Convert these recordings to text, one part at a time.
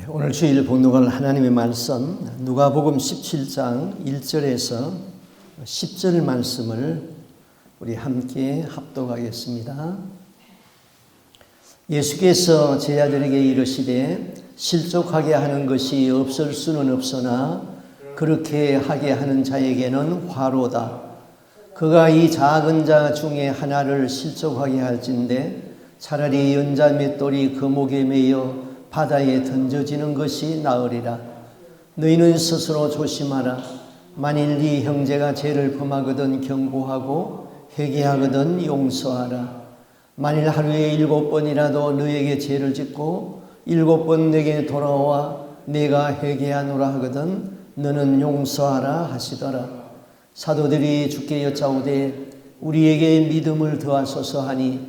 오늘 주일 봉독할 하나님의 말씀 누가복음 17장 1절에서 10절 말씀을 우리 함께 합독하겠습니다. 예수께서 제자들에게 이르시되 실족하게 하는 것이 없을 수는 없으나 그렇게 하게 하는 자에게는 화로다. 그가 이 작은 자 중에 하나를 실족하게 할진대 차라리 연자 맷돌이 그 목에 매여 바다에 던져지는 것이 나으리라. 너희는 스스로 조심하라. 만일 네 형제가 죄를 범하거든 경고하고 회개하거든 용서하라. 만일 하루에 7번이라도 너에게 죄를 짓고 7번 내게 돌아와 내가 회개하노라 하거든 너는 용서하라 하시더라. 사도들이 주께 여짜오되 우리에게 믿음을 더하소서 하니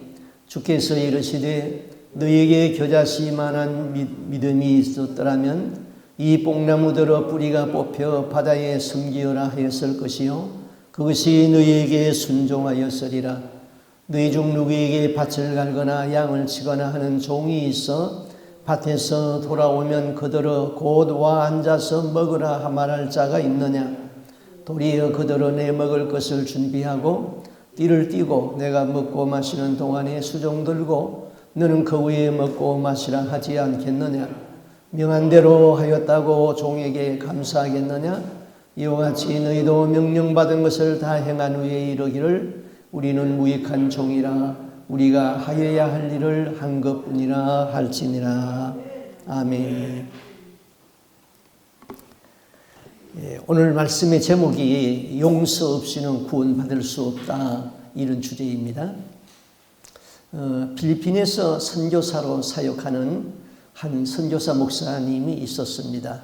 주께서 이르시되 너에게 겨자씨만한 믿음이 있었더라면 이 뽕나무들의 뿌리가 뽑혀 바다에 숨기어라 하였을 것이요 그것이 너희에게 순종하였으리라. 너희 중 누구에게 밭을 갈거나 양을 치거나 하는 종이 있어 밭에서 돌아오면 그들을 곧 와 앉아서 먹으라 말할 자가 있느냐. 도리어 그들은 내 먹을 것을 준비하고 띠를 띠고 내가 먹고 마시는 동안에 수종 들고 너는 그 위에 먹고 마시라 하지 않겠느냐. 명한 대로 하였다고 종에게 감사하겠느냐. 이와 같이 너희도 명령받은 것을 다 행한 후에 이르기를 우리는 무익한 종이라 우리가 하여야 할 일을 한 것뿐이라 할지니라. 아멘. 오늘 말씀의 제목이 용서 없이는 구원받을 수 없다, 이런 주제입니다. 필리핀에서 선교사로 사역하는 한 선교사 목사님이 있었습니다.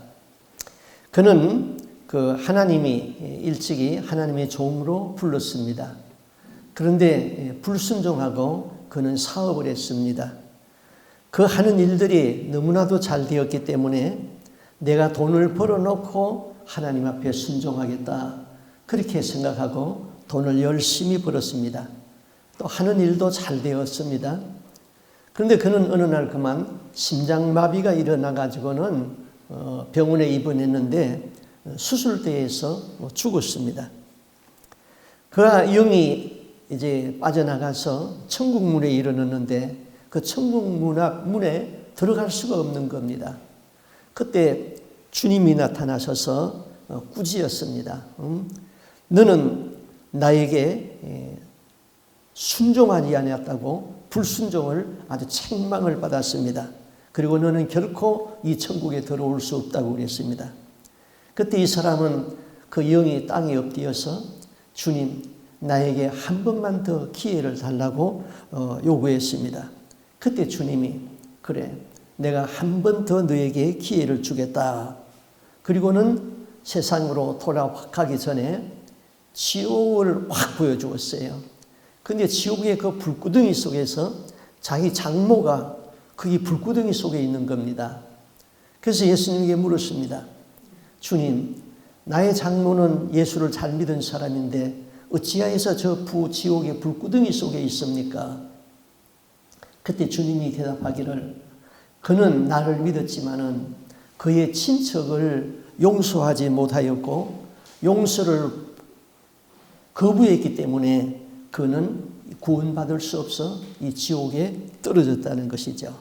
그는 하나님이 일찍이 하나님의 종으로 불렀습니다. 그런데 불순종하고 그는 사업을 했습니다. 그 하는 일들이 너무나도 잘 되었기 때문에 내가 돈을 벌어놓고 하나님 앞에 순종하겠다, 그렇게 생각하고 돈을 열심히 벌었습니다. 또 하는 일도 잘 되었습니다. 그런데 그는 어느 날 그만 심장마비가 일어나가지고는 병원에 입원했는데 수술대에서 죽었습니다. 그가 영이 이제 빠져나가서 천국문에 이르렀는데 그 천국문 앞 문에 들어갈 수가 없는 겁니다. 그때 주님이 나타나셔서 꾸짖었습니다. 너는 나에게 순종하지 아니었다고 불순종을 아주 책망을 받았습니다. 그리고 너는 결코 이 천국에 들어올 수 없다고 그랬습니다. 그때 이 사람은 그 영이 땅에 엎드려서 주님, 나에게 한 번만 더 기회를 달라고 요구했습니다. 그때 주님이 그래, 내가 한 번 더 너에게 기회를 주겠다. 그리고는 세상으로 돌아가기 전에 지옥을 확 보여주었어요. 근데 지옥의 그 불구덩이 속에서 자기 장모가 그 불구덩이 속에 있는 겁니다. 그래서 예수님에게 물었습니다. 주님, 나의 장모는 예수를 잘 믿은 사람인데 어찌하여서 저 지옥의 불구덩이 속에 있습니까? 그때 주님이 대답하기를 그는 나를 믿었지만은 그의 친척을 용서하지 못하였고 용서를 거부했기 때문에 그는 구원받을 수 없어 이 지옥에 떨어졌다는 것이죠.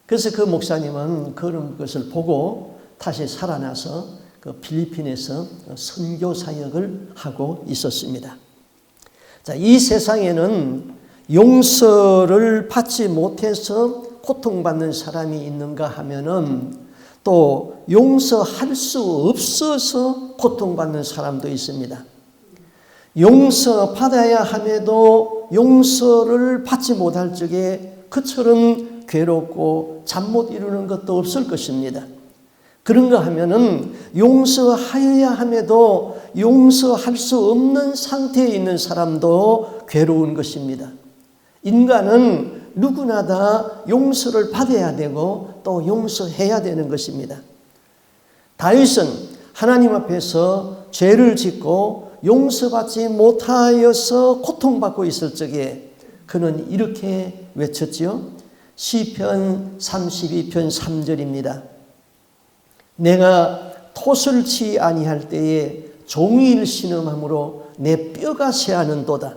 그래서 그 목사님은 그런 것을 보고 다시 살아나서 그 필리핀에서 선교 사역을 하고 있었습니다. 자, 이 세상에는 용서를 받지 못해서 고통받는 사람이 있는가 하면은 또 용서할 수 없어서 고통받는 사람도 있습니다. 용서받아야 함에도 용서를 받지 못할 적에 그처럼 괴롭고 잠 못 이루는 것도 없을 것입니다. 그런가 하면은 용서하여야 함에도 용서할 수 없는 상태에 있는 사람도 괴로운 것입니다. 인간은 누구나 다 용서를 받아야 되고 또 용서해야 되는 것입니다. 다윗은 하나님 앞에서 죄를 짓고 용서받지 못하여서 고통받고 있을 적에 그는 이렇게 외쳤지요. 시편 32편 3절입니다. 내가 토술치 아니할 때에 종일 신음함으로 내 뼈가 새하는도다.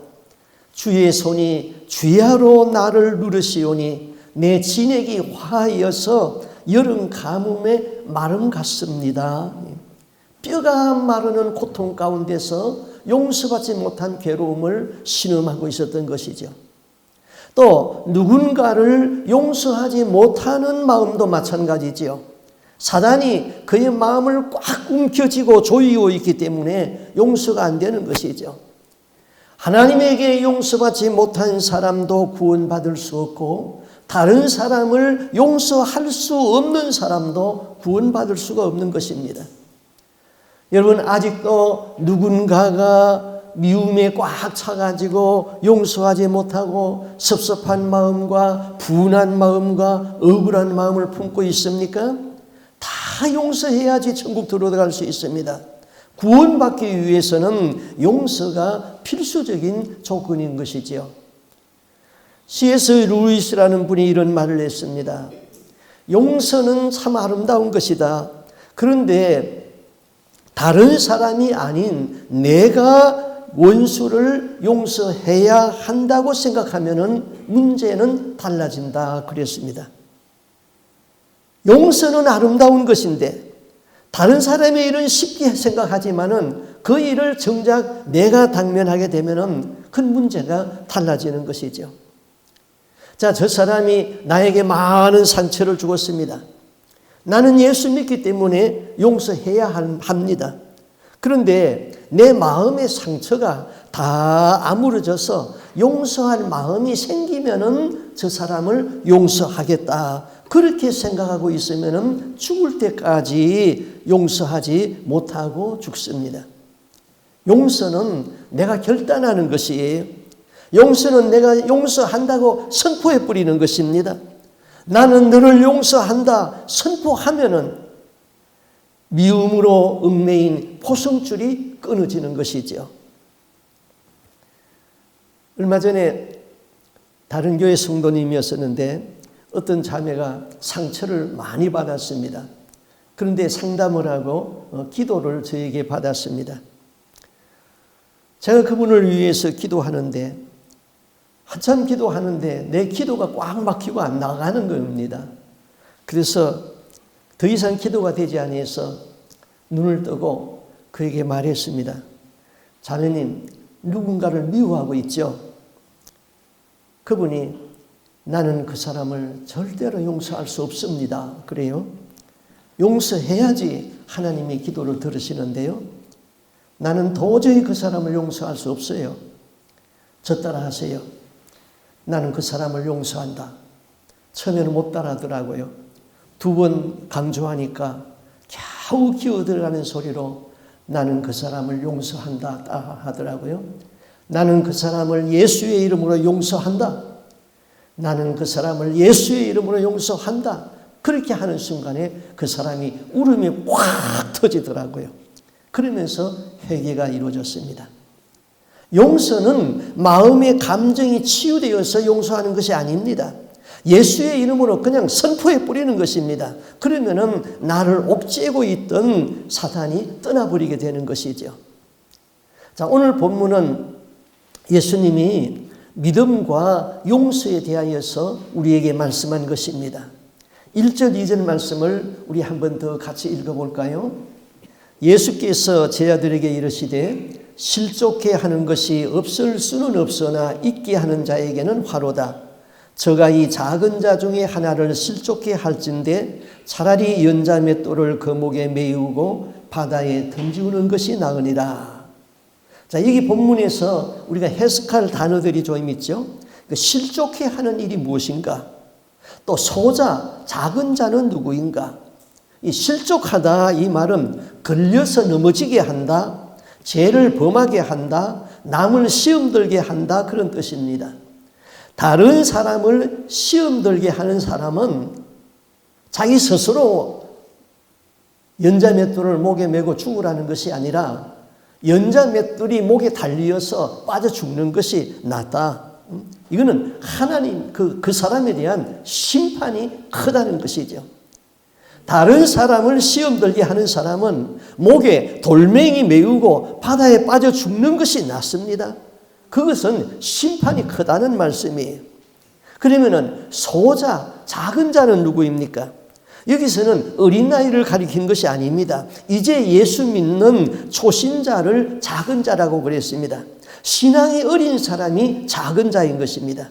주의 손이 주야로 나를 누르시오니 내 진액이 화하여서 여름 가뭄에 마름 같습니다. 뼈가 마르는 고통 가운데서 용서받지 못한 괴로움을 신음하고 있었던 것이죠. 또 누군가를 용서하지 못하는 마음도 마찬가지지요. 사단이 그의 마음을 꽉 움켜쥐고 조이고 있기 때문에 용서가 안 되는 것이죠. 하나님에게 용서받지 못한 사람도 구원받을 수 없고 다른 사람을 용서할 수 없는 사람도 구원받을 수가 없는 것입니다. 여러분, 아직도 누군가가 미움에 꽉 차가지고 용서하지 못하고 섭섭한 마음과 분한 마음과 억울한 마음을 품고 있습니까? 다 용서해야지 천국 들어갈 수 있습니다. 구원받기 위해서는 용서가 필수적인 조건인 것이지요. C.S. 루이스라는 분이 이런 말을 했습니다. 용서는 참 아름다운 것이다. 그런데 다른 사람이 아닌 내가 원수를 용서해야 한다고 생각하면 문제는 달라진다 그랬습니다. 용서는 아름다운 것인데 다른 사람의 일은 쉽게 생각하지만은 그 일을 정작 내가 당면하게 되면은 큰 문제가 달라지는 것이죠. 자, 저 사람이 나에게 많은 상처를 주었습니다. 나는 예수 믿기 때문에 용서해야 합니다. 그런데 내 마음의 상처가 다 아물어져서 용서할 마음이 생기면은 저 사람을 용서하겠다. 그렇게 생각하고 있으면은 죽을 때까지 용서하지 못하고 죽습니다. 용서는 내가 결단하는 것이에요. 용서는 내가 용서한다고 선포해 버리는 것입니다. 나는 너를 용서한다 선포하면은 미움으로 얽매인 포성줄이 끊어지는 것이죠. 얼마 전에 다른 교회 성도님이었었는데 어떤 자매가 상처를 많이 받았습니다. 그런데 상담을 하고 기도를 저에게 받았습니다. 제가 그분을 위해서 기도하는데 한참 기도하는데 내 기도가 꽉 막히고 안 나가는 겁니다. 그래서 더 이상 기도가 되지 아니해서 눈을 뜨고 그에게 말했습니다. 자매님, 누군가를 미워하고 있죠? 그분이 나는 그 사람을 절대로 용서할 수 없습니다. 그래요? 용서해야지 하나님이 기도를 들으시는데요. 나는 도저히 그 사람을 용서할 수 없어요. 저 따라 하세요. 나는 그 사람을 용서한다. 처음에는 못 따라하더라고요. 두 번 강조하니까 겨우 기어들어가는 소리로 나는 그 사람을 용서한다 하더라고요. 나는 그 사람을 예수의 이름으로 용서한다. 나는 그 사람을 예수의 이름으로 용서한다. 그렇게 하는 순간에 그 사람이 울음이 꽉 터지더라고요. 그러면서 회개가 이루어졌습니다. 용서는 마음의 감정이 치유되어서 용서하는 것이 아닙니다. 예수의 이름으로 그냥 선포해 뿌리는 것입니다. 그러면은 나를 옥죄고 있던 사탄이 떠나버리게 되는 것이죠. 자, 오늘 본문은 예수님이 믿음과 용서에 대하여서 우리에게 말씀한 것입니다. 1절, 2절 말씀을 우리 한 번 더 같이 읽어볼까요? 예수께서 제자들에게 이르시되 실족해 하는 것이 없을 수는 없으나 있게 하는 자에게는 화로다. 저가 이 작은 자 중에 하나를 실족해 할진대 차라리 연자 맷돌을 그 목에 메우고 바다에 던지우는 것이 나으니라. 자, 여기 본문에서 우리가 해석할 단어들이 좀 있죠. 실족해 하는 일이 무엇인가? 또 소자, 작은 자는 누구인가? 이 실족하다 이 말은 걸려서 넘어지게 한다, 죄를 범하게 한다, 남을 시험 들게 한다 그런 뜻입니다. 다른 사람을 시험 들게 하는 사람은 자기 스스로 연자맷돌을 목에 메고 죽으라는 것이 아니라 연자맷돌이 목에 달려서 빠져 죽는 것이 낫다. 이거는 하나님 그 사람에 대한 심판이 크다는 것이죠. 다른 사람을 시험 들게 하는 사람은 목에 돌멩이 메우고 바다에 빠져 죽는 것이 낫습니다. 그것은 심판이 크다는 말씀이에요. 그러면은 소자, 작은 자는 누구입니까? 여기서는 어린아이를 가리킨 것이 아닙니다. 이제 예수 믿는 초신자를 작은 자라고 그랬습니다. 신앙이 어린 사람이 작은 자인 것입니다.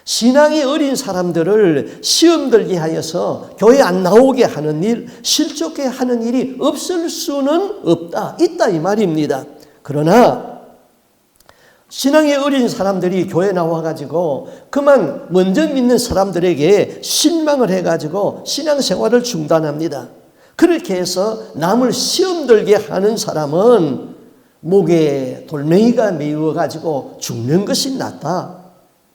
신앙이 어린 사람들을 시험 들게 하여서 교회 안 나오게 하는 일, 실족해 하는 일이 없을 수는 없다. 있다 이 말입니다. 그러나 신앙이 어린 사람들이 교회 나와가지고 그만 먼저 믿는 사람들에게 실망을 해가지고 신앙생활을 중단합니다. 그렇게 해서 남을 시험 들게 하는 사람은 목에 돌멩이가 메워가지고 죽는 것이 낫다.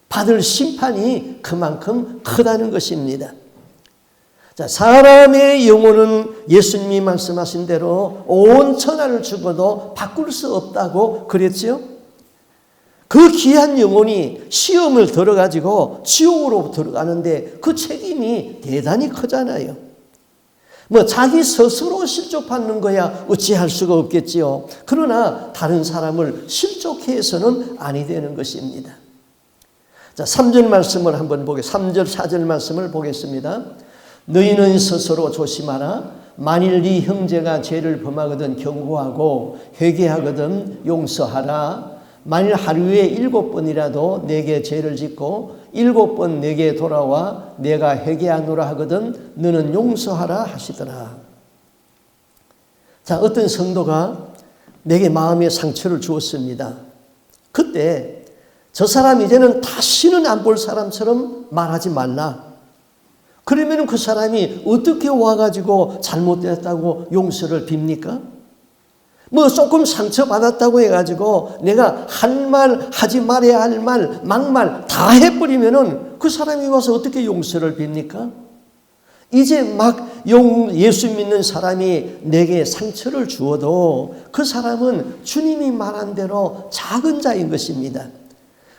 받을 심판이 그만큼 크다는 것입니다. 자, 사람의 영혼은 예수님이 말씀하신 대로 온 천하를 주고도 바꿀 수 없다고 그랬죠. 그 귀한 영혼이 시험을 들어가지고 지옥으로 들어가는데 그 책임이 대단히 크잖아요. 자기 스스로 실족받는 거야 어찌할 수가 없겠지요. 그러나 다른 사람을 실족해 해서는 아니 되는 것입니다. 자, 3절 말씀을 한번 3절 4절 말씀을 보겠습니다. 너희는 스스로 조심하라. 만일 네 형제가 죄를 범하거든 경고하고 회개하거든 용서하라. 만일 하루에 7번이라도 내게 죄를 짓고 7번 내게 돌아와 내가 회개하노라 하거든 너는 용서하라 하시더라. 자, 어떤 성도가 내게 마음의 상처를 주었습니다. 그때 저 사람 이제는 다시는 안 볼 사람처럼 말하지 말라. 그러면 그 사람이 어떻게 와가지고 잘못됐다고 용서를 빕니까? 조금 상처받았다고 해가지고 내가 할 말, 하지 말아야 할 말, 막말 다 해버리면은 그 사람이 와서 어떻게 용서를 빕니까? 이제 예수 믿는 사람이 내게 상처를 주어도 그 사람은 주님이 말한 대로 작은 자인 것입니다.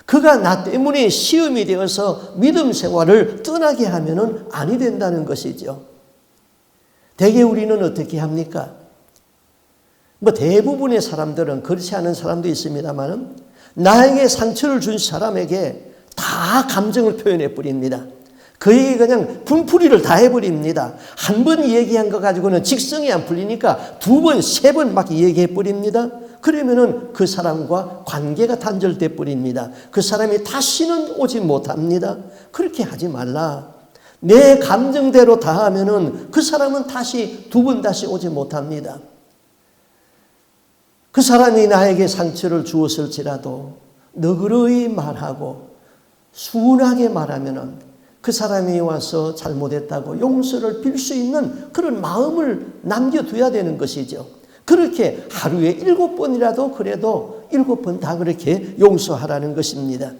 그가 나 때문에 시험이 되어서 믿음 생활을 떠나게 하면은 아니 된다는 것이죠. 대개 우리는 어떻게 합니까? 대부분의 사람들은 그렇지 않은 사람도 있습니다만 나에게 상처를 준 사람에게 다 감정을 표현해 버립니다. 그에게 그냥 분풀이를 다 해버립니다. 한 번 얘기한 거 가지고는 직성이 안 풀리니까 2번, 3번 막 얘기해 버립니다. 그러면은 그 사람과 관계가 단절돼 버립니다. 그 사람이 다시는 오지 못합니다. 그렇게 하지 말라. 내 감정대로 다 하면은 그 사람은 다시 2번 다시 오지 못합니다. 그 사람이 나에게 상처를 주었을지라도 너그러이 말하고 순하게 말하면은 그 사람이 와서 잘못했다고 용서를 빌 수 있는 그런 마음을 남겨둬야 되는 것이죠. 그렇게 하루에 7번이라도 그래도 7번 다 그렇게 용서하라는 것입니다.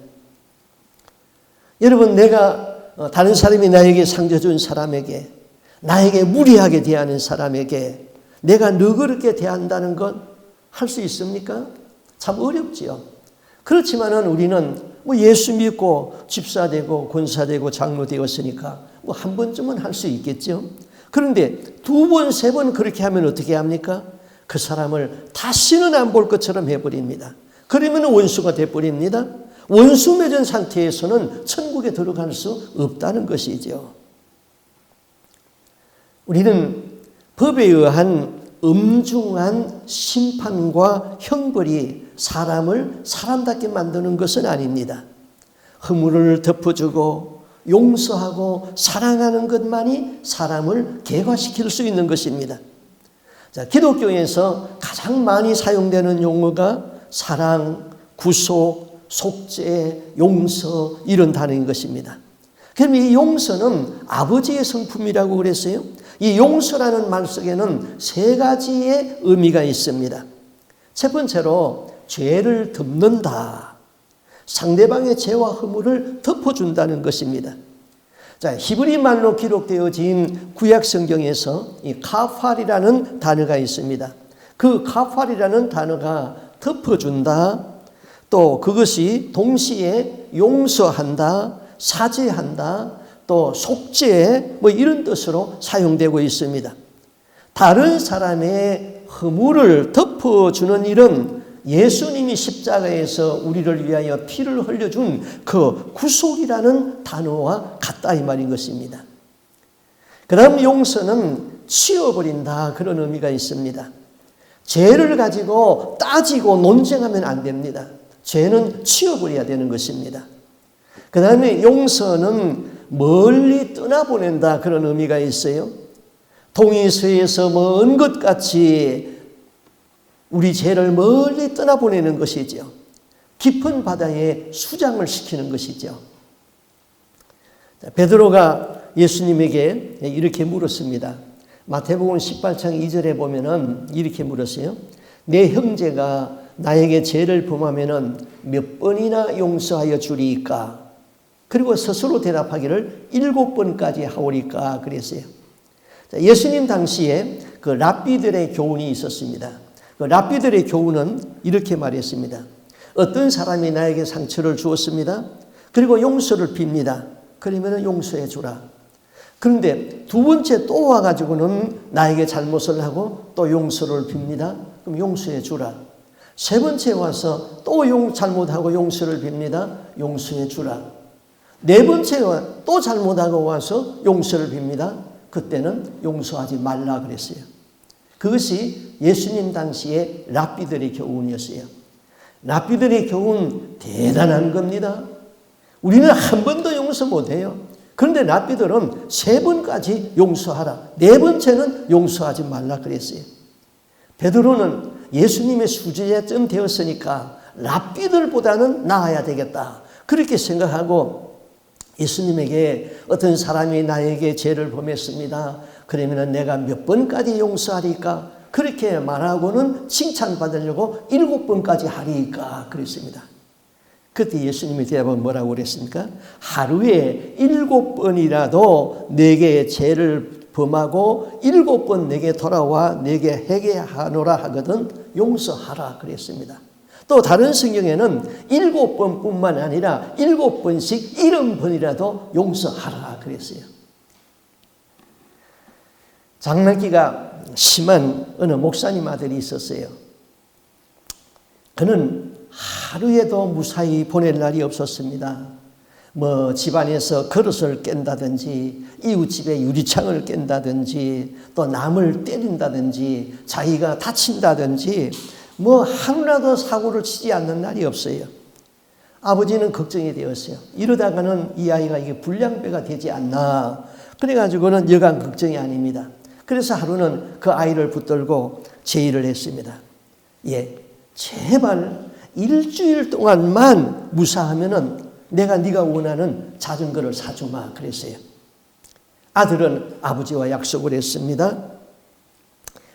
여러분, 내가 다른 사람이 나에게 상처 준 사람에게, 나에게 무리하게 대하는 사람에게 내가 너그럽게 대한다는 것 할 수 있습니까? 참 어렵지요. 그렇지만은 우리는 예수 믿고 집사되고 권사되고 장로 되었으니까 한 번쯤은 할 수 있겠죠. 그런데 2번, 3번 그렇게 하면 어떻게 합니까? 그 사람을 다시는 안 볼 것처럼 해버립니다. 그러면 원수가 돼버립니다. 원수 맺은 상태에서는 천국에 들어갈 수 없다는 것이죠. 우리는 법에 의한 엄중한 심판과 형벌이 사람을 사람답게 만드는 것은 아닙니다. 허물을 덮어주고 용서하고 사랑하는 것만이 사람을 개화시킬 수 있는 것입니다. 자, 기독교에서 가장 많이 사용되는 용어가 사랑, 구속, 속죄, 용서 이런 단어인 것입니다. 그럼 이 용서는 아버지의 성품이라고 그랬어요. 이 용서라는 말 속에는 3가지의 의미가 있습니다. 첫 번째로 죄를 덮는다. 상대방의 죄와 허물을 덮어준다는 것입니다. 자, 히브리 말로 기록되어진 구약 성경에서 이 카팔이라는 단어가 있습니다. 그 카팔이라는 단어가 덮어준다. 또 그것이 동시에 용서한다, 사죄한다, 또 속죄 이런 뜻으로 사용되고 있습니다. 다른 사람의 허물을 덮어주는 일은 예수님이 십자가에서 우리를 위하여 피를 흘려준 그 구속이라는 단어와 같다 이 말인 것입니다. 그 다음 용서는 치워버린다 그런 의미가 있습니다. 죄를 가지고 따지고 논쟁하면 안 됩니다. 죄는 치워버려야 되는 것입니다. 그 다음에 용서는 멀리 떠나보낸다 그런 의미가 있어요. 동이서에서 먼 것 같이 우리 죄를 멀리 떠나보내는 것이죠. 깊은 바다에 수장을 시키는 것이죠. 베드로가 예수님에게 이렇게 물었습니다. 마태복음 18장 2절에 보면은 이렇게 물었어요. 내 형제가 나에게 죄를 범하면은 몇 번이나 용서하여 주리이까? 그리고 스스로 대답하기를 7번까지 하오리까? 그랬어요. 예수님 당시에 그 랍비들의 교훈이 있었습니다. 그 랍비들의 교훈은 이렇게 말했습니다. 어떤 사람이 나에게 상처를 주었습니다. 그리고 용서를 빕니다. 그러면 용서해 주라. 그런데 두 번째 또 와가지고는 나에게 잘못을 하고 또 용서를 빕니다. 그럼 용서해 주라. 세 번째 와서 또 잘못하고 용서를 빕니다. 용서해 주라. 네 번째 또 잘못하고 와서 용서를 빕니다. 그때는 용서하지 말라 그랬어요. 그것이 예수님 당시의 랍비들의 교훈이었어요. 랍비들의 교훈 대단한 겁니다. 우리는 한 번도 용서 못해요. 그런데 랍비들은 3번까지 용서하라. 4번째는 용서하지 말라 그랬어요. 베드로는 예수님의 수제자쯤 되었으니까 랍비들보다는 나아야 되겠다. 그렇게 생각하고 예수님에게 어떤 사람이 나에게 죄를 범했습니다. 그러면 내가 몇 번까지 용서하리까? 그렇게 말하고는 칭찬받으려고 7번까지 하리까? 그랬습니다. 그때 예수님이 대답은 뭐라고 그랬습니까? 하루에 7번이라도 내게 죄를 범하고 7번 내게 돌아와 내게 회개하노라 하거든 용서하라 그랬습니다. 또 다른 성경에는 7번뿐만 아니라 7번씩 70번이라도 용서하라 그랬어요. 장난기가 심한 어느 목사님 아들이 있었어요. 그는 하루에도 무사히 보낼 날이 없었습니다. 집안에서 그릇을 깬다든지 이웃집에 유리창을 깬다든지 또 남을 때린다든지 자기가 다친다든지 하루라도 사고를 치지 않는 날이 없어요. 아버지는 걱정이 되었어요. 이러다가는 이 아이가 이게 불량배가 되지 않나. 그래가지고는 여간 걱정이 아닙니다. 그래서 하루는 그 아이를 붙들고 제의를 했습니다. 제발 일주일 동안만 무사하면은 내가 네가 원하는 자전거를 사주마 그랬어요. 아들은 아버지와 약속을 했습니다.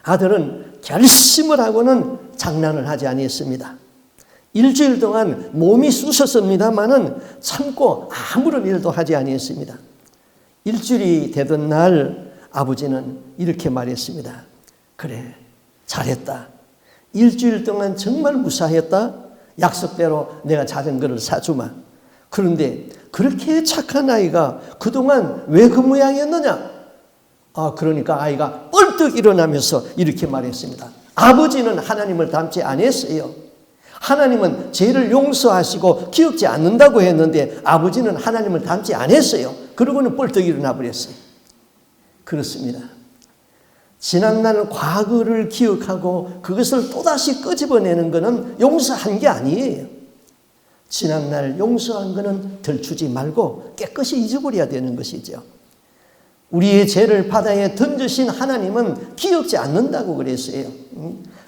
아들은 결심을 하고는 장난을 하지 아니했습니다. 일주일 동안 몸이 쑤셨습니다마는 참고 아무런 일도 하지 아니했습니다. 일주일이 되던 날 아버지는 이렇게 말했습니다. 그래, 잘했다. 일주일 동안 정말 무사했다. 약속대로 내가 자전거를 사주마. 그런데 그렇게 착한 아이가 그동안 왜 그 모양이었느냐? 그러니까 아이가 뻘떡 일어나면서 이렇게 말했습니다. 아버지는 하나님을 닮지 않았어요. 하나님은 죄를 용서하시고 기억지 않는다고 했는데 아버지는 하나님을 닮지 않았어요. 그러고는 뻘떡 일어나 버렸어요. 그렇습니다. 지난날 과거를 기억하고 그것을 또다시 끄집어내는 것은 용서한 게 아니에요. 지난날 용서한 것은 덜추지 말고 깨끗이 잊어버려야 되는 것이죠. 우리의 죄를 바다에 던지신 하나님은 기억지 않는다고 그랬어요.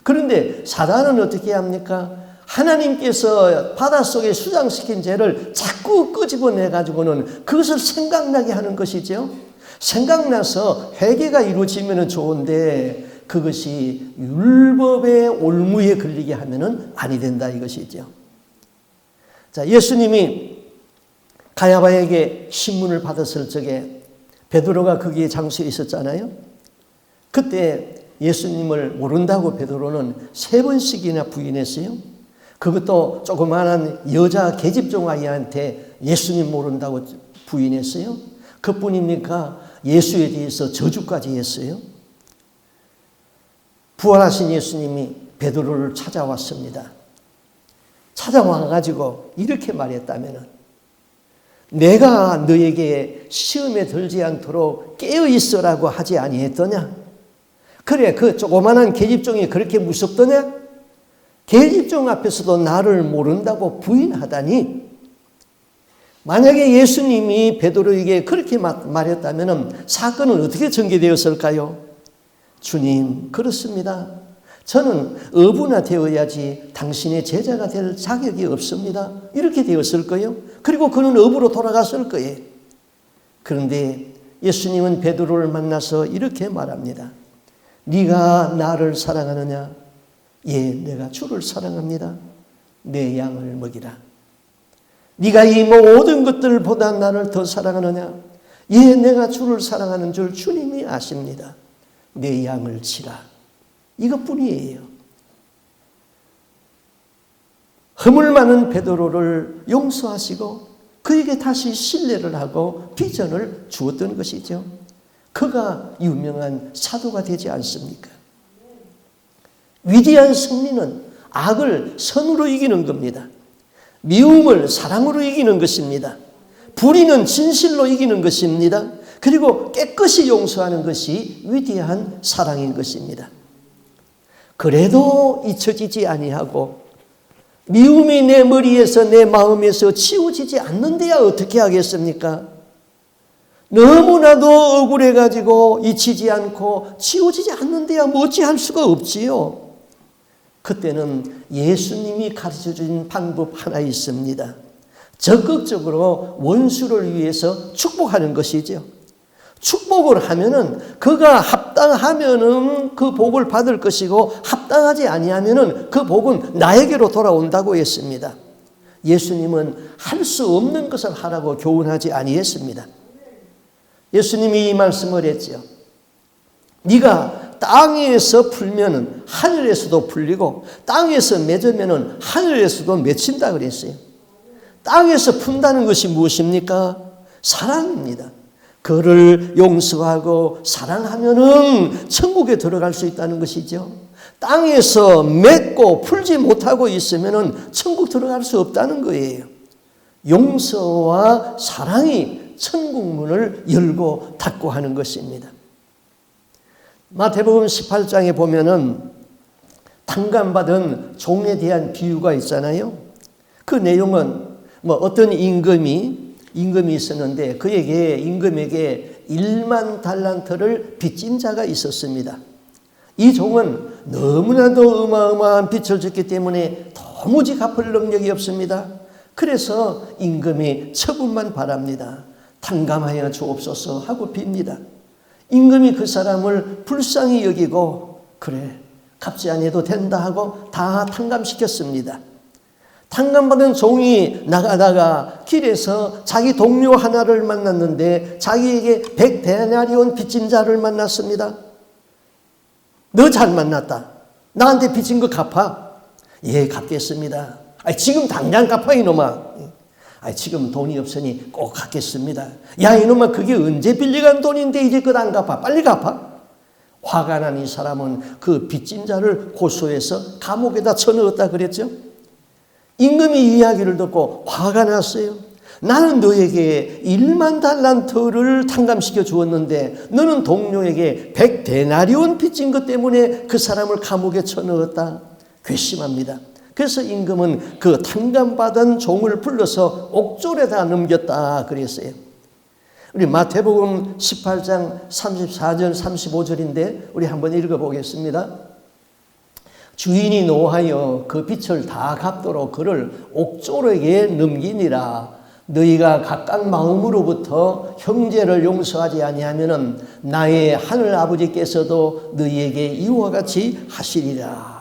그런데 사단은 어떻게 합니까? 하나님께서 바닷속에 수장시킨 죄를 자꾸 끄집어내가지고는 그것을 생각나게 하는 것이죠. 생각나서 회개가 이루어지면 좋은데 그것이 율법의 올무에 걸리게 하면 아니 된다 이것이죠. 자, 예수님이 가야바에게 신문을 받았을 적에 베드로가 거기에 장소에 있었잖아요. 그때 예수님을 모른다고 베드로는 3번씩이나 부인했어요. 그것도 조그마한 여자 계집종 아이한테 예수님 모른다고 부인했어요? 그뿐입니까? 예수에 대해서 저주까지 했어요. 부활하신 예수님이 베드로를 찾아왔습니다. 찾아와가지고 이렇게 말했다면, 내가 너에게 시험에 들지 않도록 깨어있으라고 하지 아니했더냐? 그래, 그 조그마한 계집종이 그렇게 무섭더냐? 계집종 앞에서도 나를 모른다고 부인하다니. 만약에 예수님이 베드로에게 그렇게 말했다면 사건은 어떻게 전개되었을까요? 주님, 그렇습니다. 저는 어부나 되어야지 당신의 제자가 될 자격이 없습니다. 이렇게 되었을 거예요. 그리고 그는 어부로 돌아갔을 거예요. 그런데 예수님은 베드로를 만나서 이렇게 말합니다. 네가 나를 사랑하느냐? 예, 내가 주를 사랑합니다. 내 양을 먹이라. 네가 이 모든 것들보다 나를 더 사랑하느냐? 예, 내가 주를 사랑하는 줄 주님이 아십니다. 내 양을 치라. 이것뿐이에요. 허물 많은 베드로를 용서하시고 그에게 다시 신뢰를 하고 비전을 주었던 것이죠. 그가 유명한 사도가 되지 않습니까? 위대한 승리는 악을 선으로 이기는 겁니다. 미움을 사랑으로 이기는 것입니다. 불의는 진실로 이기는 것입니다. 그리고 깨끗이 용서하는 것이 위대한 사랑인 것입니다. 그래도 잊혀지지 아니하고 미움이 내 머리에서 내 마음에서 치워지지 않는데야 어떻게 하겠습니까? 너무나도 억울해가지고 잊히지 않고 치워지지 않는데야 어찌할 수가 없지요. 그때는 예수님이 가르쳐준 방법 하나 있습니다. 적극적으로 원수를 위해서 축복하는 것이죠. 축복을 하면은 그가 합당하면은 그 복을 받을 것이고 합당하지 아니하면은 그 복은 나에게로 돌아온다고 했습니다. 예수님은 할 수 없는 것을 하라고 교훈하지 아니했습니다. 예수님이 이 말씀을 했죠. 네가 땅에서 풀면은 하늘에서도 풀리고 땅에서 맺으면은 하늘에서도 맺힌다 그랬어요. 땅에서 푼다는 것이 무엇입니까? 사랑입니다. 그를 용서하고 사랑하면은 천국에 들어갈 수 있다는 것이죠. 땅에서 맺고 풀지 못하고 있으면은 천국 들어갈 수 없다는 거예요. 용서와 사랑이 천국 문을 열고 닫고 하는 것입니다. 마태복음 18장에 보면은 탕감받은 종에 대한 비유가 있잖아요. 그 내용은 어떤 임금이 있었는데 그에게 임금에게 1만 달란트를 빚진 자가 있었습니다. 이 종은 너무나도 어마어마한 빚을 졌기 때문에 도무지 갚을 능력이 없습니다. 그래서 임금이 처분만 바랍니다. 탕감하여 주옵소서 하고 빕니다. 임금이 그 사람을 불쌍히 여기고 그래 갚지 않아도 된다 하고 다 탕감시켰습니다. 탕감받은 종이 나가다가 길에서 자기 동료 하나를 만났는데 자기에게 100데나리온 빚진 자를 만났습니다. 너 잘 만났다. 나한테 빚진 거 갚아. 예, 갚겠습니다. 지금 당장 갚아 이놈아. 지금 돈이 없으니 꼭 갚겠습니다. 야 이놈아 그게 언제 빌려간 돈인데 이제 그거 안 갚아. 빨리 갚아. 화가 난 이 사람은 그 빚진 자를 고소해서 감옥에다 쳐넣었다 그랬죠. 임금이 이 이야기를 듣고 화가 났어요. 나는 너에게 1만 달란트를 탕감시켜 주었는데 너는 동료에게 100데나리온 빚진 것 때문에 그 사람을 감옥에 쳐넣었다. 괘씸합니다. 그래서 임금은 그 탕감받은 종을 불러서 옥졸에다 넘겼다 그랬어요. 우리 마태복음 18장 34절 35절인데 우리 한번 읽어보겠습니다. 주인이 노하여 그 빚을 다 갚도록 그를 옥졸에게 넘기니라. 너희가 각각 마음으로부터 형제를 용서하지 아니하면은 나의 하늘 아버지께서도 너희에게 이와 같이 하시리라.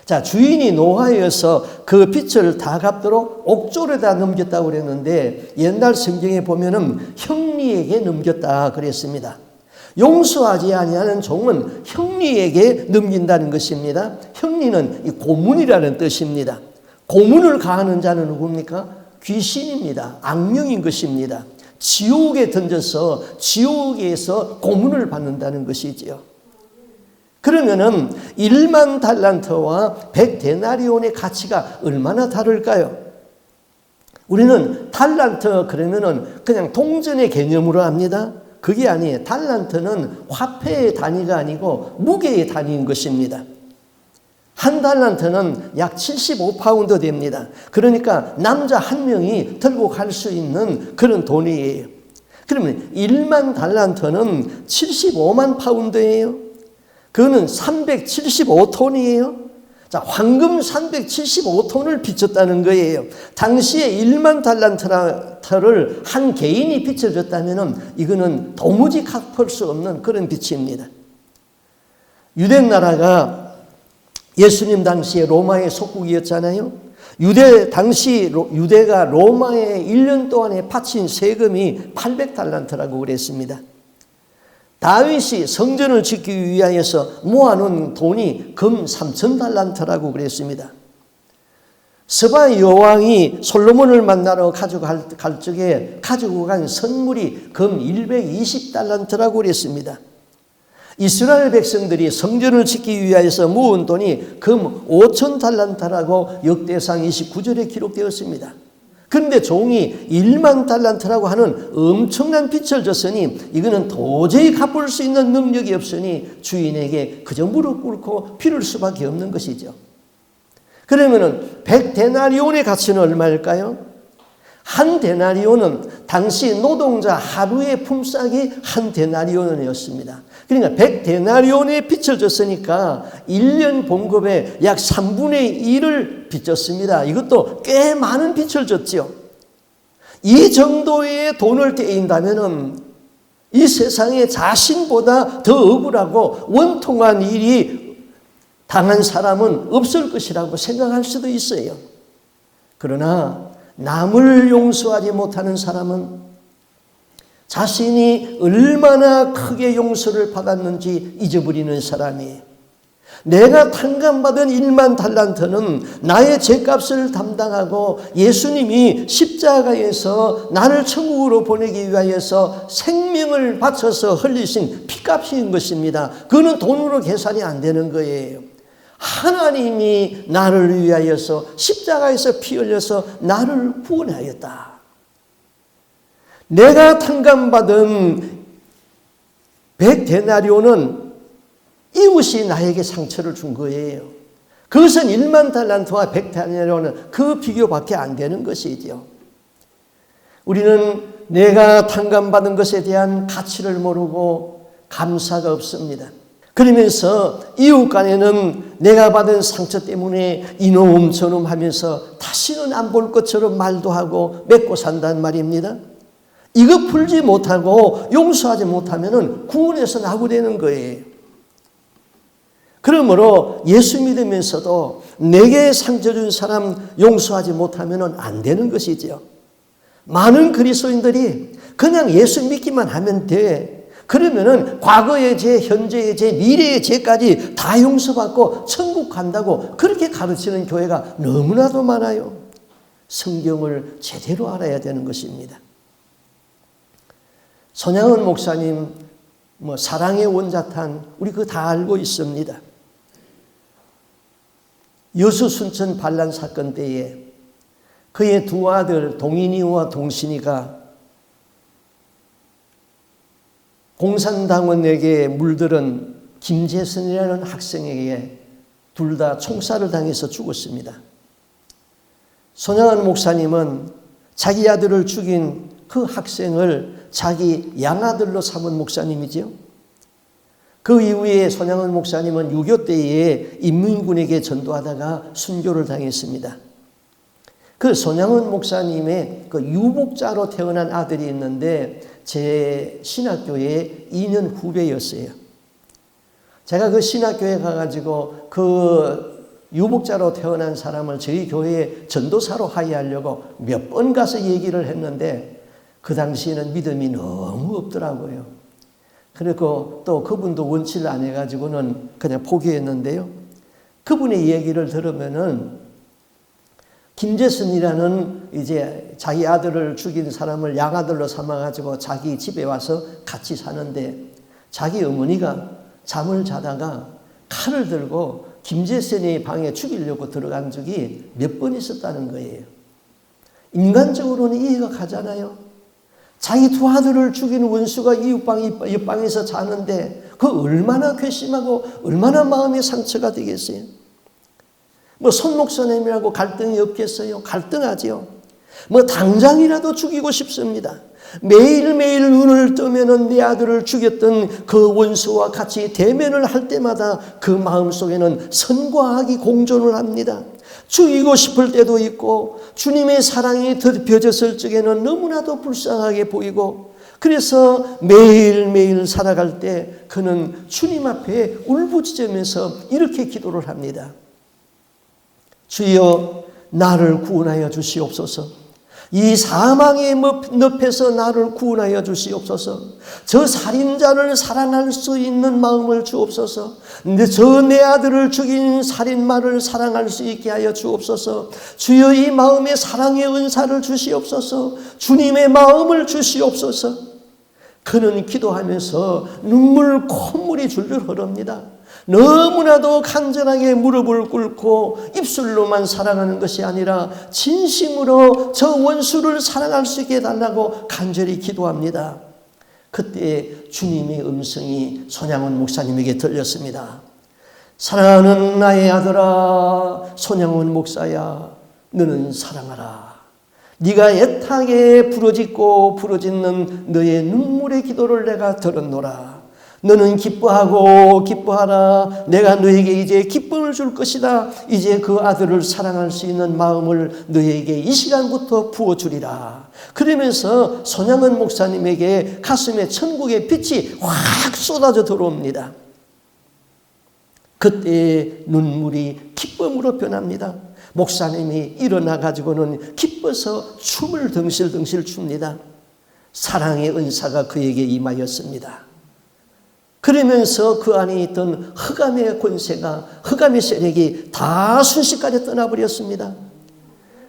자, 주인이 노하여서 그 빚을 다 갚도록 옥졸에다 넘겼다고 그랬는데 옛날 성경에 보면은 형리에게 넘겼다 그랬습니다. 용서하지 아니하는 종은 형리에게 넘긴다는 것입니다. 형리는 이 고문이라는 뜻입니다. 고문을 가하는 자는 누굽니까? 귀신입니다. 악령인 것입니다. 지옥에 던져서 지옥에서 고문을 받는다는 것이지요. 그러면은 1만 달란트와 100데나리온의 가치가 얼마나 다를까요? 우리는 달란트 그러면은 그냥 동전의 개념으로 합니다. 그게 아니에요. 달란트는 화폐의 단위가 아니고 무게의 단위인 것입니다. 한 달란트는 약 75파운드 됩니다. 그러니까 남자 한 명이 들고 갈 수 있는 그런 돈이에요. 그러면 1만 달란트는 75만 파운드예요. 그거는 375톤이에요. 자, 황금 375톤을 빚졌다는 거예요. 당시에 1만 달란트를 한 개인이 빚어줬다면 이거는 도무지 갚을 수 없는 그런 빚입니다. 유대 나라가 예수님 당시에 로마의 속국이었잖아요. 유대가 로마에 1년 동안에 바친 세금이 800달란트라고 그랬습니다. 다윗이 성전을 짓기 위하여서 모아놓은 돈이 금 3000달란트라고 그랬습니다. 스바 여왕이 솔로몬을 만나러 갈 적에 가지고 간 선물이 금 120달란트라고 그랬습니다. 이스라엘 백성들이 성전을 짓기 위하여서 모은 돈이 금 5000달란트라고 역대상 29절에 기록되었습니다. 그런데 종이 1만 달란트라고 하는 엄청난 빚을 졌으니 이거는 도저히 갚을 수 있는 능력이 없으니 주인에게 그저 무릎 꿇고 빌을 수밖에 없는 것이죠. 그러면은 100데나리온의 가치는 얼마일까요? 한 데나리온은 당시 노동자 하루의 품삯이 한 데나리온이었습니다. 그러니까 100데나리온의 빚을 졌으니까 1년 봉급의 약 3분의 1을 빚졌습니다. 이것도 꽤 많은 빚을 졌죠. 이 정도의 돈을 떼인다면 이 세상에 자신보다 더 억울하고 원통한 일이 당한 사람은 없을 것이라고 생각할 수도 있어요. 그러나 남을 용서하지 못하는 사람은 자신이 얼마나 크게 용서를 받았는지 잊어버리는 사람이에요. 내가 탕감받은 1만 달란트는 나의 죄값을 담당하고 예수님이 십자가에서 나를 천국으로 보내기 위하여서 생명을 바쳐서 흘리신 피값인 것입니다. 그거는 돈으로 계산이 안 되는 거예요. 하나님이 나를 위하여서 십자가에서 피 흘려서 나를 구원하였다. 내가 탕감받은 100데나리온은 이웃이 나에게 상처를 준 거예요. 그것은 1만 달란트와 100데나리온은 그 비교밖에 안 되는 것이죠. 우리는 내가 탕감받은 것에 대한 가치를 모르고 감사가 없습니다. 그러면서 이웃 간에는 내가 받은 상처 때문에 이놈 저놈 하면서 다시는 안 볼 것처럼 말도 하고 맺고 산단 말입니다. 이거 풀지 못하고 용서하지 못하면 구원에서 낙오되는 거예요. 그러므로 예수 믿으면서도 내게 상처 준 사람 용서하지 못하면 안 되는 것이죠. 많은 그리스도인들이 그냥 예수 믿기만 하면 돼. 그러면은 과거의 죄, 현재의 죄, 미래의 죄까지 다 용서받고 천국 간다고 그렇게 가르치는 교회가 너무나도 많아요. 성경을 제대로 알아야 되는 것입니다. 손양은 목사님 사랑의 원자탄 우리 그거 다 알고 있습니다. 여수 순천 반란 사건 때에 그의 두 아들 동인이와 동신이가 공산당원에게 물들은 김재선이라는 학생에게 둘 다 총살을 당해서 죽었습니다. 손양한 목사님은 자기 아들을 죽인 그 학생을 자기 양아들로 삼은 목사님이죠. 그 이후에 손양한 목사님은 6.25 때에 인민군에게 전도하다가 순교를 당했습니다. 그 손양은 목사님의 그 유복자로 태어난 아들이 있는데 제 신학교의 2년 후배였어요. 제가 그 신학교에 가가지고 그 유복자로 태어난 사람을 저희 교회에 전도사로 하야하려고 몇 번 가서 얘기를 했는데 그 당시에는 믿음이 너무 없더라고요. 그리고 또 그분도 원치를 안 해가지고는 그냥 포기했는데요. 그분의 얘기를 들으면은 김재선이라는 이제 자기 아들을 죽인 사람을 양아들로 삼아가지고 자기 집에 와서 같이 사는데 자기 어머니가 잠을 자다가 칼을 들고 김재선의 방에 죽이려고 들어간 적이 몇 번 있었다는 거예요. 인간적으로는 이해가 가잖아요. 자기 두 아들을 죽인 원수가 옆방에서 자는데 그 얼마나 괘씸하고 얼마나 마음의 상처가 되겠어요. 뭐 손목사님이라고 갈등이 없겠어요? 갈등하지요. 뭐 당장이라도 죽이고 싶습니다. 매일매일 눈을 뜨면은 내 아들을 죽였던 그 원수와 같이 대면을 할 때마다 그 마음속에는 선과 악이 공존을 합니다. 죽이고 싶을 때도 있고 주님의 사랑이 덮여졌을 적에는 너무나도 불쌍하게 보이고 그래서 매일매일 살아갈 때 그는 주님 앞에 울부짖으면서 이렇게 기도를 합니다. 주여 나를 구원하여 주시옵소서. 이 사망의 늪에서 나를 구원하여 주시옵소서. 저 살인자를 사랑할 수 있는 마음을 주옵소서. 저 내 아들을 죽인 살인마를 사랑할 수 있게 하여 주옵소서. 주여 이 마음에 사랑의 은사를 주시옵소서. 주님의 마음을 주시옵소서. 그는 기도하면서 눈물 콧물이 줄줄 흐릅니다. 너무나도 간절하게 무릎을 꿇고 입술로만 사랑하는 것이 아니라 진심으로 저 원수를 사랑할 수 있게 해달라고 간절히 기도합니다. 그때 주님의 음성이 손양원 목사님에게 들렸습니다. 사랑하는 나의 아들아, 손양원 목사야, 너는 사랑하라. 네가 애타게 부르짖고 부르짖는 너의 눈물의 기도를 내가 들었노라. 너는 기뻐하고 기뻐하라. 내가 너에게 이제 기쁨을 줄 것이다. 이제 그 아들을 사랑할 수 있는 마음을 너에게 이 시간부터 부어주리라. 그러면서 손양원 목사님에게 가슴에 천국의 빛이 확 쏟아져 들어옵니다. 그때 눈물이 기쁨으로 변합니다. 목사님이 일어나 가지고는 기뻐서 춤을 덩실덩실 춥니다. 사랑의 은사가 그에게 임하였습니다. 그러면서 그 안에 있던 흑암의 권세가, 흑암의 세력이 다 순식간에 떠나버렸습니다.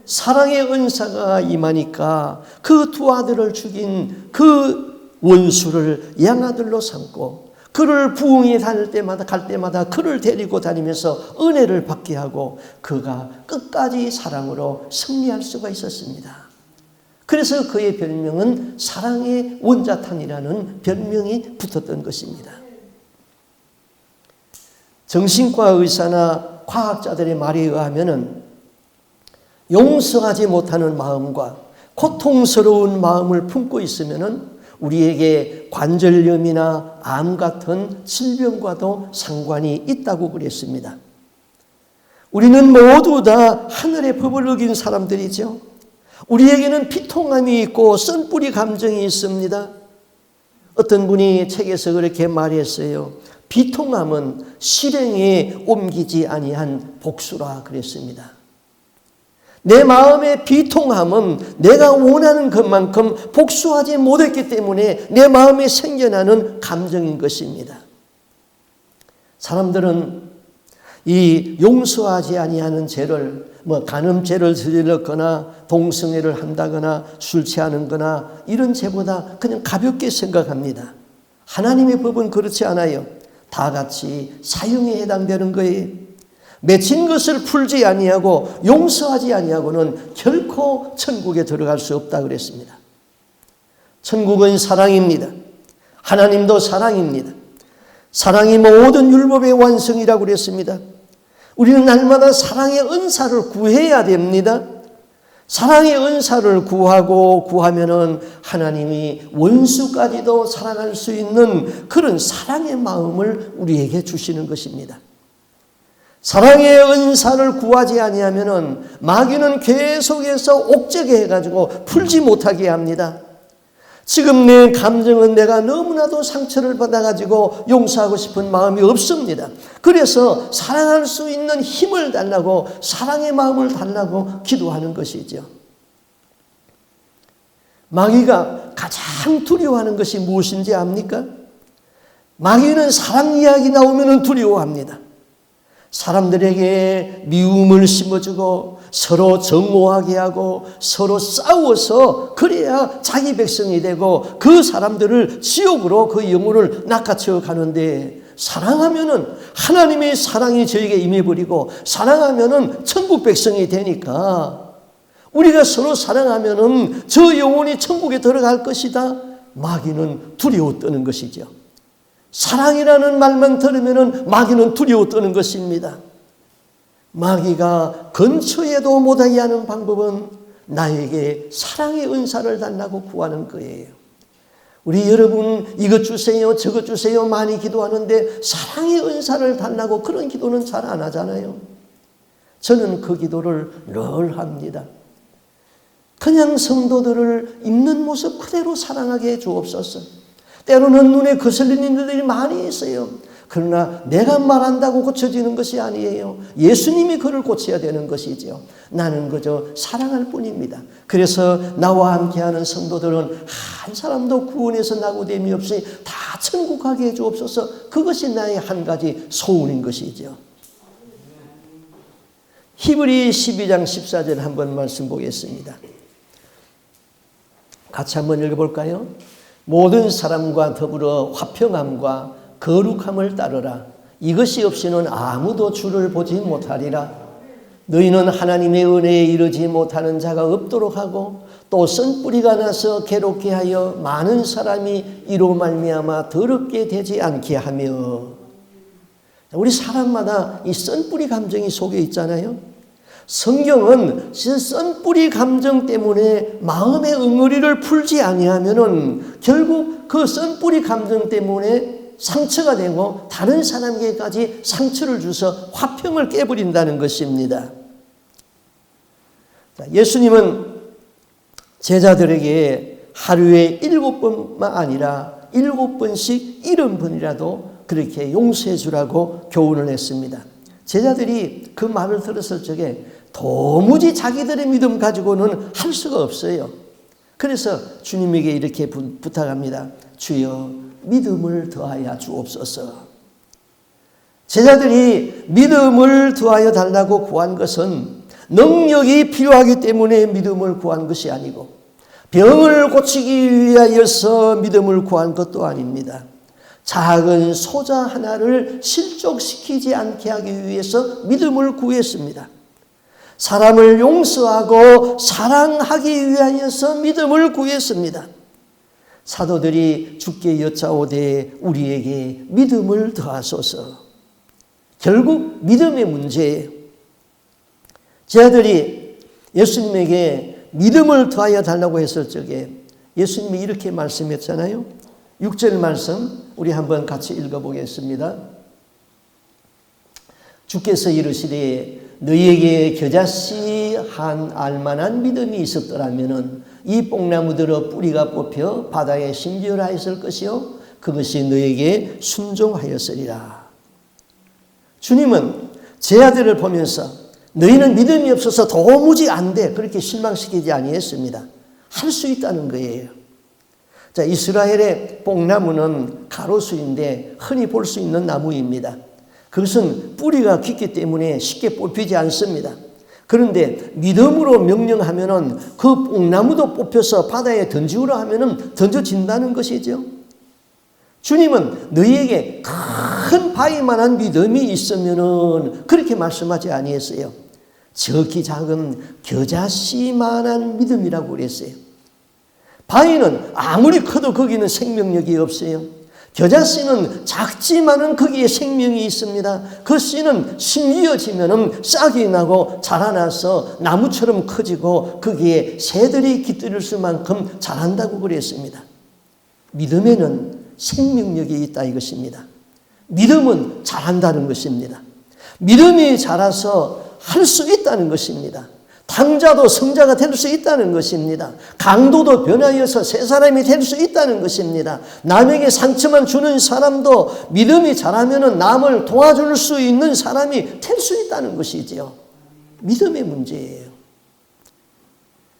사랑의 은사가 임하니까 그 두 아들을 죽인 그 원수를 양아들로 삼고 그를 부흥에 다닐 때마다 갈 때마다 그를 데리고 다니면서 은혜를 받게 하고 그가 끝까지 사랑으로 승리할 수가 있었습니다. 그래서 그의 별명은 사랑의 원자탄이라는 별명이 붙었던 것입니다. 정신과 의사나 과학자들의 말에 의하면 용서하지 못하는 마음과 고통스러운 마음을 품고 있으면 우리에게 관절염이나 암 같은 질병과도 상관이 있다고 그랬습니다. 우리는 모두 다 하늘의 법을 어긴 사람들이죠. 우리에게는 비통함이 있고 쓴뿌리 감정이 있습니다. 어떤 분이 책에서 그렇게 말했어요. 비통함은 실행에 옮기지 아니한 복수라 그랬습니다. 내 마음의 비통함은 내가 원하는 것만큼 복수하지 못했기 때문에 내 마음에 생겨나는 감정인 것입니다. 사람들은 이 용서하지 아니하는 죄를 간음죄를 저질렀거나 동성애를 한다거나 술 취하는 거나 이런 죄보다 그냥 가볍게 생각합니다. 하나님의 법은 그렇지 않아요. 다 같이 사형에 해당되는 거예요. 맺힌 것을 풀지 아니하고 용서하지 아니하고는 결코 천국에 들어갈 수 없다 그랬습니다. 천국은 사랑입니다. 하나님도 사랑입니다. 사랑이 모든 율법의 완성이라고 그랬습니다. 우리는 날마다 사랑의 은사를 구해야 됩니다. 사랑의 은사를 구하면은 하나님이 원수까지도 사랑할 수 있는 그런 사랑의 마음을 우리에게 주시는 것입니다. 사랑의 은사를 구하지 아니하면은 마귀는 계속해서 옥죄게 해가지고 풀지 못하게 합니다. 지금 내 감정은 내가 너무나도 상처를 받아가지고 용서하고 싶은 마음이 없습니다. 그래서 사랑할 수 있는 힘을 달라고, 사랑의 마음을 달라고 기도하는 것이죠. 마귀가 가장 두려워하는 것이 무엇인지 압니까? 마귀는 사랑 이야기 나오면 두려워합니다. 사람들에게 미움을 심어주고 서로 정오하게 하고 서로 싸워서 그래야 자기 백성이 되고 그 사람들을 지옥으로 그 영혼을 낚아채어 가는데, 사랑하면은 하나님의 사랑이 저에게 임해버리고 사랑하면은 천국 백성이 되니까 우리가 서로 사랑하면은 저 영혼이 천국에 들어갈 것이다. 마귀는 두려워 떠는 것이죠. 사랑이라는 말만 들으면은 마귀는 두려워 떠는 것입니다. 마귀가 근처에도 못하게 하는 방법은 나에게 사랑의 은사를 달라고 구하는 거예요. 우리 여러분 이것 주세요 저것 주세요 많이 기도하는데 사랑의 은사를 달라고 그런 기도는 잘 안 하잖아요. 저는 그 기도를 늘 합니다. 그냥 성도들을 있는 모습 그대로 사랑하게 해 주옵소서. 때로는 눈에 거슬리는 일들이 많이 있어요. 그러나 내가 말한다고 고쳐지는 것이 아니에요. 예수님이 그를 고쳐야 되는 것이죠. 나는 그저 사랑할 뿐입니다. 그래서 나와 함께하는 성도들은 한 사람도 구원에서 낙오됨이 없이 다 천국 가게 해 주옵소서. 그것이 나의 한 가지 소원인 것이죠. 히브리 12장 14절 한번 말씀 보겠습니다. 같이 한번 읽어볼까요? 모든 사람과 더불어 화평함과 거룩함을 따르라. 이것이 없이는 아무도 주를 보지 못하리라. 너희는 하나님의 은혜에 이르지 못하는 자가 없도록 하고 또 쓴뿌리가 나서 괴롭게 하여 많은 사람이 이로 말미암아 더럽게 되지 않게 하며. 우리 사람마다 이 쓴뿌리 감정이 속에 있잖아요. 성경은 쓴뿌리 감정 때문에 마음의 응어리를 풀지 아니하면은 결국 그 쓴뿌리 감정 때문에 상처가 되고 다른 사람에게까지 상처를 줘서 화평을 깨버린다는 것입니다. 예수님은 제자들에게 하루에 7번만 아니라 7번씩 70번이라도 그렇게 용서해 주라고 교훈을 했습니다. 제자들이 그 말을 들었을 적에 도무지 자기들의 믿음 가지고는 할 수가 없어요. 그래서 주님에게 이렇게 부탁합니다. 주여 믿음을 더하여 주옵소서. 제자들이 믿음을 더하여 달라고 구한 것은 능력이 필요하기 때문에 믿음을 구한 것이 아니고 병을 고치기 위하여서 믿음을 구한 것도 아닙니다. 작은 소자 하나를 실족시키지 않게 하기 위해서 믿음을 구했습니다. 사람을 용서하고 사랑하기 위하여서 믿음을 구했습니다. 사도들이 주께 여짜오되 우리에게 믿음을 더하소서. 결국 믿음의 문제예요. 제자들이 예수님에게 믿음을 더하여 달라고 했을 적에 예수님이 이렇게 말씀했잖아요. 6절 말씀 우리 한번 같이 읽어보겠습니다. 주께서 이르시되 너희에게 겨자씨 한 알만한 믿음이 있었더라면 이 뽕나무들의 뿌리가 뽑혀 바다에 심지어라했을 것이요 그것이 너희에게 순종하였으리라. 주님은 제 아들을 보면서 너희는 믿음이 없어서 도무지 안 돼 그렇게 실망시키지 아니했습니다. 할 수 있다는 거예요. 자, 이스라엘의 뽕나무는 가로수인데 흔히 볼 수 있는 나무입니다. 그것은 뿌리가 깊기 때문에 쉽게 뽑히지 않습니다. 그런데 믿음으로 명령하면은 그 뽕나무도 뽑혀서 바다에 던지우라 하면은 던져진다는 것이죠. 주님은 너희에게 큰 바위만한 믿음이 있으면은 그렇게 말씀하지 아니했어요. 적기 작은 겨자씨만한 믿음이라고 그랬어요. 바위는 아무리 커도 거기는 생명력이 없어요. 겨자씨는 작지만은 거기에 생명이 있습니다. 그 씨는 심지어지면은 싹이 나고 자라나서 나무처럼 커지고 거기에 새들이 깃들일 수만큼 자란다고 그랬습니다. 믿음에는 생명력이 있다 이것입니다. 믿음은 자란다는 것입니다. 믿음이 자라서 할 수 있다는 것입니다. 당자도 성자가 될 수 있다는 것입니다. 강도도 변하여서 새 사람이 될 수 있다는 것입니다. 남에게 상처만 주는 사람도 믿음이 자라면 남을 도와줄 수 있는 사람이 될 수 있다는 것이지요. 믿음의 문제예요.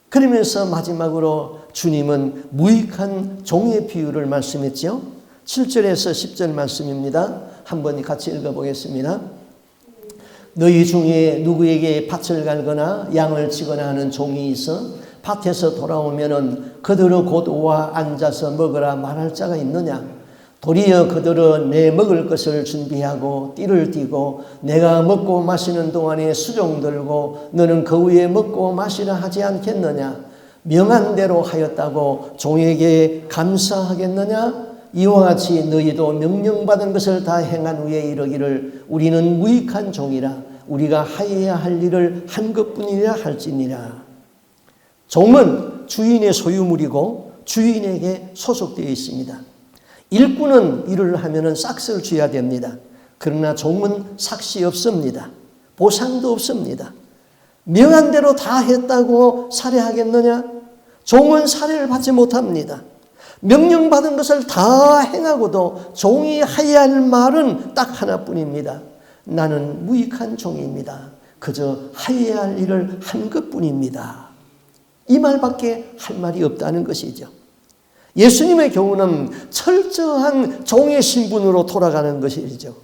그러면서 마지막으로 주님은 무익한 종의 비유를 말씀했죠. 7절에서 10절 말씀입니다. 한번 같이 읽어보겠습니다. 너희 중에 누구에게 밭을 갈거나 양을 치거나 하는 종이 있어 밭에서 돌아오면은 그들은 곧 와 앉아서 먹으라 말할 자가 있느냐? 도리어 그들은 내 먹을 것을 준비하고 띠를 띠고 내가 먹고 마시는 동안에 수종 들고 너는 그 위에 먹고 마시라 하지 않겠느냐? 명한 대로 하였다고 종에게 감사하겠느냐? 이와 같이 너희도 명령받은 것을 다 행한 후에 이르기를 우리는 무익한 종이라 우리가 하여야 할 일을 한 것뿐이라 할지니라. 종은 주인의 소유물이고 주인에게 소속되어 있습니다. 일꾼은 일을 하면 싹스를 쥐어야 됩니다. 그러나 종은 삭시 없습니다. 보상도 없습니다. 명한 대로 다 했다고 살해하겠느냐? 종은 살해를 받지 못합니다. 명령받은 것을 다 행하고도 종이 해야 할 말은 딱 하나뿐입니다. 나는 무익한 종입니다. 그저 해야 할 일을 한 것뿐입니다. 이 말밖에 할 말이 없다는 것이죠. 예수님의 경우는 철저한 종의 신분으로 돌아가는 것이죠.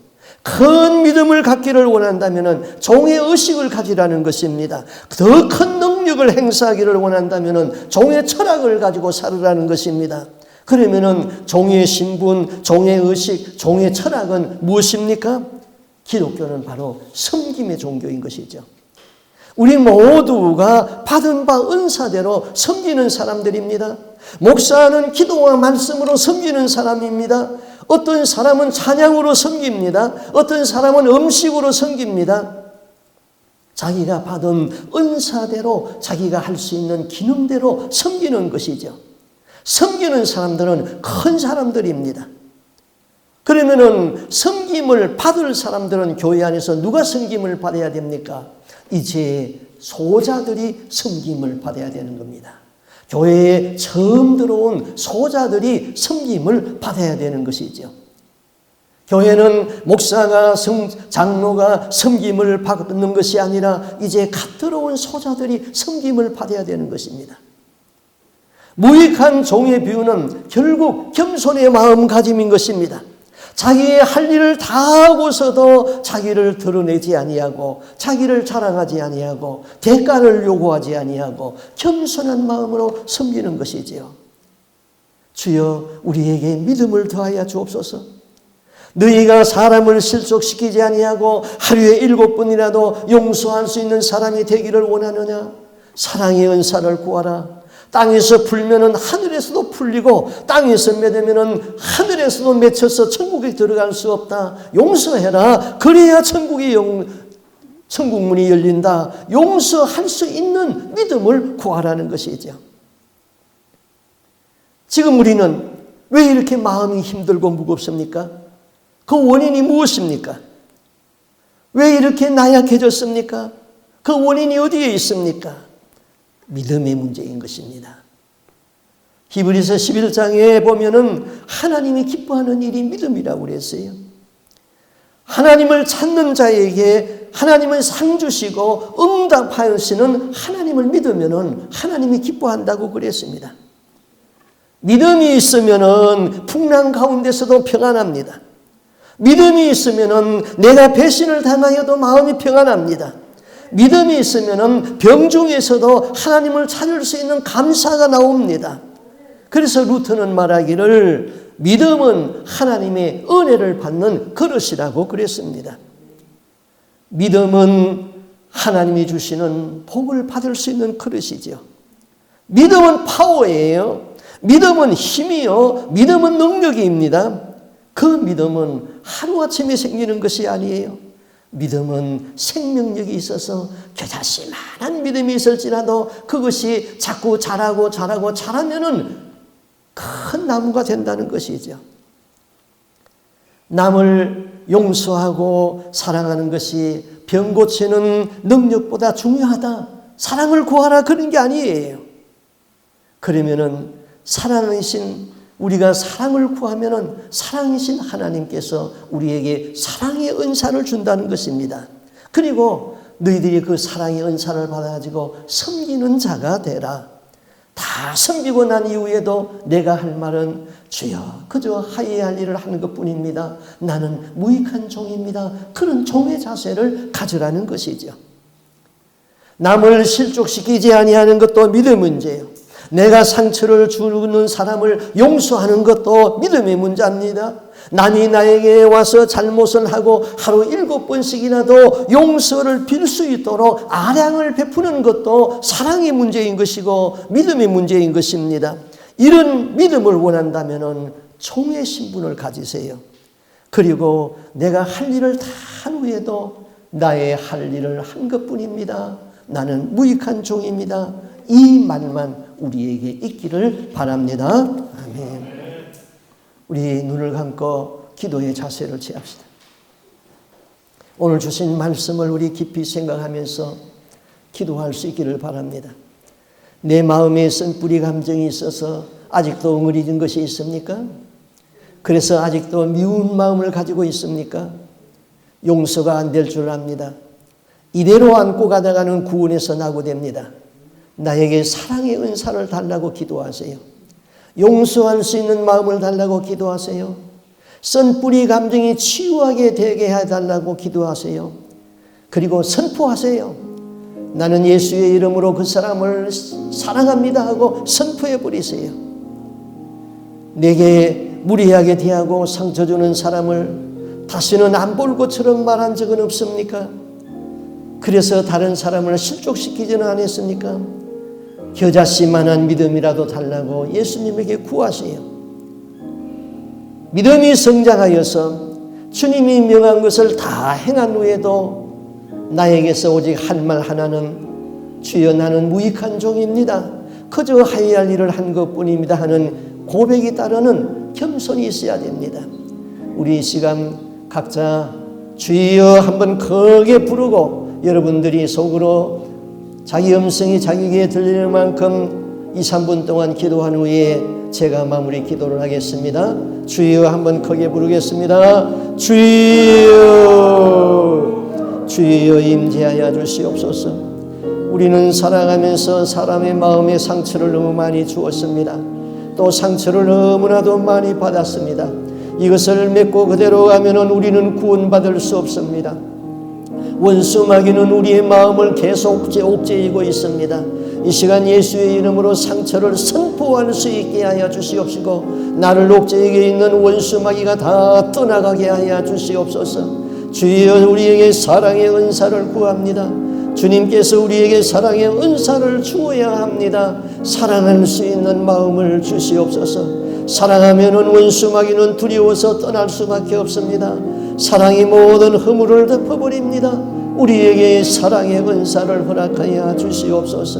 큰 믿음을 갖기를 원한다면 종의 의식을 가지라는 것입니다. 더 큰 능력을 행사하기를 원한다면 종의 철학을 가지고 살으라는 것입니다. 그러면 종의 신분, 종의 의식, 종의 철학은 무엇입니까? 기독교는 바로 섬김의 종교인 것이죠. 우리 모두가 받은 바 은사대로 섬기는 사람들입니다. 목사는 기도와 말씀으로 섬기는 사람입니다. 어떤 사람은 찬양으로 섬깁니다. 어떤 사람은 음식으로 섬깁니다. 자기가 받은 은사대로 자기가 할 수 있는 기능대로 섬기는 것이죠. 섬기는 사람들은 큰 사람들입니다. 그러면은 섬김을 받을 사람들은 교회 안에서 누가 섬김을 받아야 됩니까? 이제 소자들이 섬김을 받아야 되는 겁니다. 교회에 처음 들어온 소자들이 섬김을 받아야 되는 것이죠. 교회는 목사가 장로가 섬김을 받는 것이 아니라 이제 갓 들어온 소자들이 섬김을 받아야 되는 것입니다. 무익한 종의 비유는 결국 겸손의 마음가짐인 것입니다. 자기의 할 일을 다 하고서도 자기를 드러내지 아니하고 자기를 자랑하지 아니하고 대가를 요구하지 아니하고 겸손한 마음으로 섬기는 것이지요. 주여 우리에게 믿음을 더하여 주옵소서. 너희가 사람을 실족시키지 아니하고 하루에 7번이라도 용서할 수 있는 사람이 되기를 원하느냐? 사랑의 은사를 구하라. 땅에서 풀면은 하늘에서도 풀리고 땅에서 맺으면은 하늘에서도 맺혀서 천국에 들어갈 수 없다. 용서해라. 그래야 천국 문이 열린다. 용서할 수 있는 믿음을 구하라는 것이죠. 지금 우리는 왜 이렇게 마음이 힘들고 무겁습니까? 그 원인이 무엇입니까? 왜 이렇게 나약해졌습니까? 그 원인이 어디에 있습니까? 믿음의 문제인 것입니다. 히브리서 11장에 보면은 하나님이 기뻐하는 일이 믿음이라고 그랬어요. 하나님을 찾는 자에게 하나님은 상 주시고 응답하시는 하나님을 믿으면은 하나님이 기뻐한다고 그랬습니다. 믿음이 있으면은 풍랑 가운데서도 평안합니다. 믿음이 있으면은 내가 배신을 당하여도 마음이 평안합니다. 믿음이 있으면 병 중에서도 하나님을 찾을 수 있는 감사가 나옵니다. 그래서 루터는 말하기를 믿음은 하나님의 은혜를 받는 그릇이라고 그랬습니다. 믿음은 하나님이 주시는 복을 받을 수 있는 그릇이죠. 믿음은 파워예요. 믿음은 힘이요. 믿음은 능력입니다. 그 믿음은 하루아침에 생기는 것이 아니에요. 믿음은 생명력이 있어서 겨자씨만한 믿음이 있을지라도 그것이 자꾸 자라면은 큰 나무가 된다는 것이죠. 남을 용서하고 사랑하는 것이 병 고치는 능력보다 중요하다. 사랑을 구하라 그런 게 아니에요. 그러면은 사랑이신 우리가 사랑을 구하면은 사랑이신 하나님께서 우리에게 사랑의 은사를 준다는 것입니다. 그리고 너희들이 그 사랑의 은사를 받아가지고 섬기는 자가 되라. 다 섬기고 난 이후에도 내가 할 말은 주여 그저 하여야 할 일을 하는 것뿐입니다. 나는 무익한 종입니다. 그런 종의 자세를 가져라는 것이죠. 남을 실족시키지 아니하는 것도 믿음의 문제예요. 내가 상처를 주는 사람을 용서하는 것도 믿음의 문제입니다. 남이 나에게 와서 잘못을 하고 하루 7번씩이라도 용서를 빌 수 있도록 아량을 베푸는 것도 사랑의 문제인 것이고 믿음의 문제인 것입니다. 이런 믿음을 원한다면 총의 신분을 가지세요. 그리고 내가 할 일을 다 한 후에도 나의 할 일을 한 것뿐입니다. 나는 무익한 종입니다. 이 말만 우리에게 있기를 바랍니다. 아멘. 우리 눈을 감고 기도의 자세를 취합시다. 오늘 주신 말씀을 우리 깊이 생각하면서 기도할 수 있기를 바랍니다. 내 마음에 쓴뿌리 감정이 있어서 아직도 응어리진 것이 있습니까? 그래서 아직도 미운 마음을 가지고 있습니까? 용서가 안 될 줄 압니다. 이대로 안고 가다가는 구원에서 낙오됩니다. 나에게 사랑의 은사를 달라고 기도하세요. 용서할 수 있는 마음을 달라고 기도하세요. 쓴뿌리 감정이 치유하게 되게 해달라고 기도하세요. 그리고 선포하세요. 나는 예수의 이름으로 그 사람을 사랑합니다 하고 선포해 버리세요. 내게 무리하게 대하고 상처 주는 사람을 다시는 안 볼 것처럼 말한 적은 없습니까? 그래서 다른 사람을 실족시키지는 않았습니까? 겨자씨만한 믿음이라도 달라고 예수님에게 구하세요. 믿음이 성장하여서 주님이 명한 것을 다 행한 후에도 나에게서 오직 할 말 하나는 주여 나는 무익한 종입니다. 그저 하여야 할 일을 한 것뿐입니다 하는 고백이 따르는 겸손이 있어야 됩니다. 우리 이 시간 각자 주여 한번 크게 부르고 여러분들이 속으로 자기 음성이 자기에게 들릴 만큼 2, 3분 동안 기도한 후에 제가 마무리 기도를 하겠습니다. 주여 한번 크게 부르겠습니다. 주여, 주여 임재하여 주시옵소서. 우리는 살아가면서 사람의 마음에 상처를 너무 많이 주었습니다. 또 상처를 너무나도 많이 받았습니다. 이것을 맺고 그대로 가면 우리는 구원받을 수 없습니다. 원수 마귀는 우리의 마음을 계속 옥죄이고 있습니다. 이 시간 예수의 이름으로 상처를 선포할 수 있게 하여 주시옵시고 나를 옥죄이게 있는 원수 마귀가 다 떠나가게 하여 주시옵소서. 주여 우리에게 사랑의 은사를 구합니다. 주님께서 우리에게 사랑의 은사를 주어야 합니다. 사랑할 수 있는 마음을 주시옵소서. 사랑하면 원수 마귀는 두려워서 떠날 수밖에 없습니다. 사랑이 모든 허물을 덮어버립니다. 우리에게 사랑의 은사를 허락하여 주시옵소서.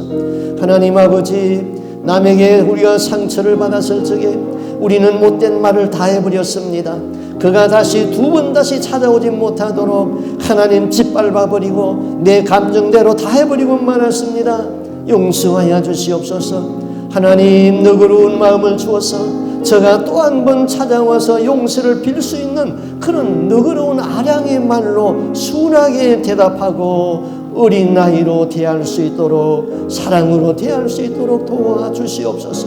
하나님 아버지, 남에게 우리가 상처를 받았을 적에 우리는 못된 말을 다 해버렸습니다. 그가 다시 두 번 다시 찾아오지 못하도록 하나님 짓밟아버리고 내 감정대로 다 해버리고 말았습니다. 용서하여 주시옵소서. 하나님 너그러운 마음을 주어서 저가 또 한 번 찾아와서 용서를 빌 수 있는 그런 너그러운 아량의 말로 순하게 대답하고 어린 나이로 대할 수 있도록 사랑으로 대할 수 있도록 도와주시옵소서.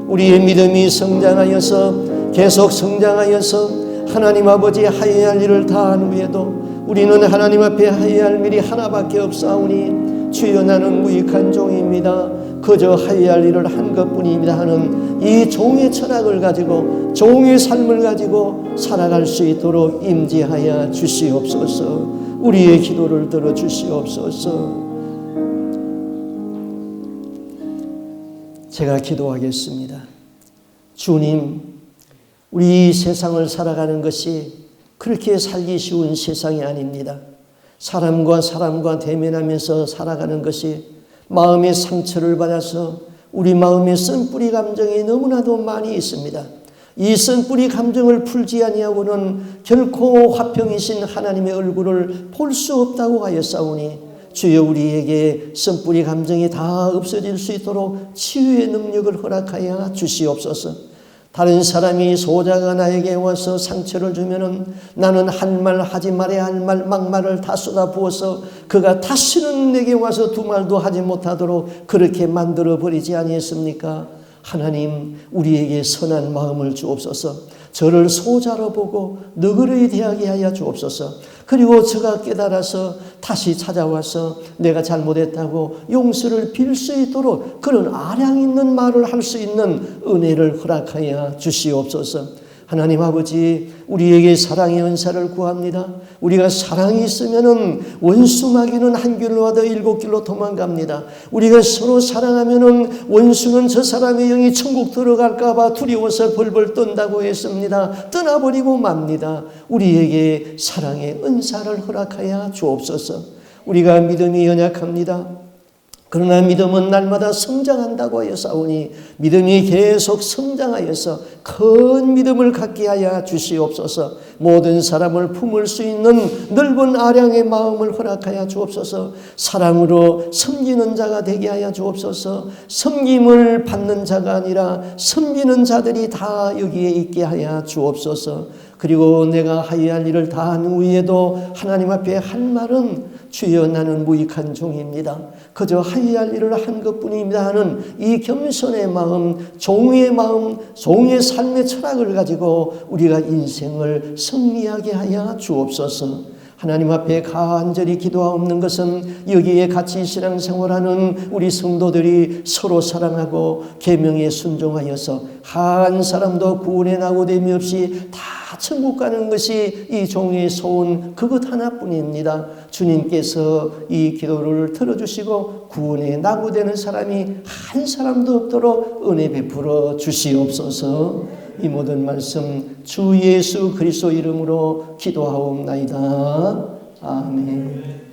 우리의 믿음이 성장하여서 계속 성장하여서 하나님 아버지 하여야 할 일을 다 한 후에도 우리는 하나님 앞에 하여야 할 일이 하나밖에 없사오니 주여 나는 무익한 종입니다. 그저 하여야 할 일을 한 것뿐입니다 하는 이 종의 철학을 가지고 종의 삶을 가지고 살아갈 수 있도록 임재하여 주시옵소서. 우리의 기도를 들어 주시옵소서. 제가 기도하겠습니다. 주님, 우리 세상을 살아가는 것이 그렇게 살기 쉬운 세상이 아닙니다. 사람과 대면하면서 살아가는 것이 마음의 상처를 받아서 우리 마음에 쓴뿌리 감정이 너무나도 많이 있습니다. 이 쓴뿌리 감정을 풀지 아니하고는 결코 화평이신 하나님의 얼굴을 볼 수 없다고 하였사오니 주여 우리에게 쓴뿌리 감정이 다 없어질 수 있도록 치유의 능력을 허락하여 주시옵소서. 다른 사람이 소자가 나에게 와서 상처를 주면은 나는 한 말 하지 말아야 할 말 막말을 다 쏟아부어서 그가 다시는 내게 와서 두 말도 하지 못하도록 그렇게 만들어 버리지 아니했습니까? 하나님, 우리에게 선한 마음을 주옵소서. 저를 소자로 보고 너그러이 대하게 하여 주옵소서. 그리고 저가 깨달아서 다시 찾아와서 내가 잘못했다고 용서를 빌 수 있도록 그런 아량 있는 말을 할 수 있는 은혜를 허락하여 주시옵소서. 하나님 아버지, 우리에게 사랑의 은사를 구합니다. 우리가 사랑이 있으면은 원수 마귀는 한 길로 와도 일곱 길로 도망갑니다. 우리가 서로 사랑하면은 원수는 저 사람의 영이 천국 들어갈까 봐 두려워서 벌벌 떤다고 했습니다. 떠나버리고 맙니다. 우리에게 사랑의 은사를 허락하여 주옵소서. 우리가 믿음이 연약합니다. 그러나 믿음은 날마다 성장한다고 하여 싸우니 믿음이 계속 성장하여서 큰 믿음을 갖게 하여 주시옵소서. 모든 사람을 품을 수 있는 넓은 아량의 마음을 허락하여 주옵소서. 사랑으로 섬기는 자가 되게 하여 주옵소서. 섬김을 받는 자가 아니라 섬기는 자들이 다 여기에 있게 하여 주옵소서. 그리고 내가 하여야 할 일을 다한 후에도 하나님 앞에 할 말은 주여, 나는 무익한 종입니다. 그저 하여야 할 일을 한 것뿐입니다 하는 이 겸손의 마음, 종의 마음, 종의 삶의 철학을 가지고 우리가 인생을 승리하게 하여 주옵소서. 하나님 앞에 간절히 기도하옵는 것은 여기에 같이 신앙생활하는 우리 성도들이 서로 사랑하고 계명에 순종하여서 한 사람도 구원에 낙오됨이 없이 다 천국 가는 것이 이 종의 소원 그것 하나뿐입니다. 주님께서 이 기도를 들어주시고 구원에 낙오되는 사람이 한 사람도 없도록 은혜 베풀어 주시옵소서. 이 모든 말씀 주 예수 그리스도 이름으로 기도하옵나이다. 아멘.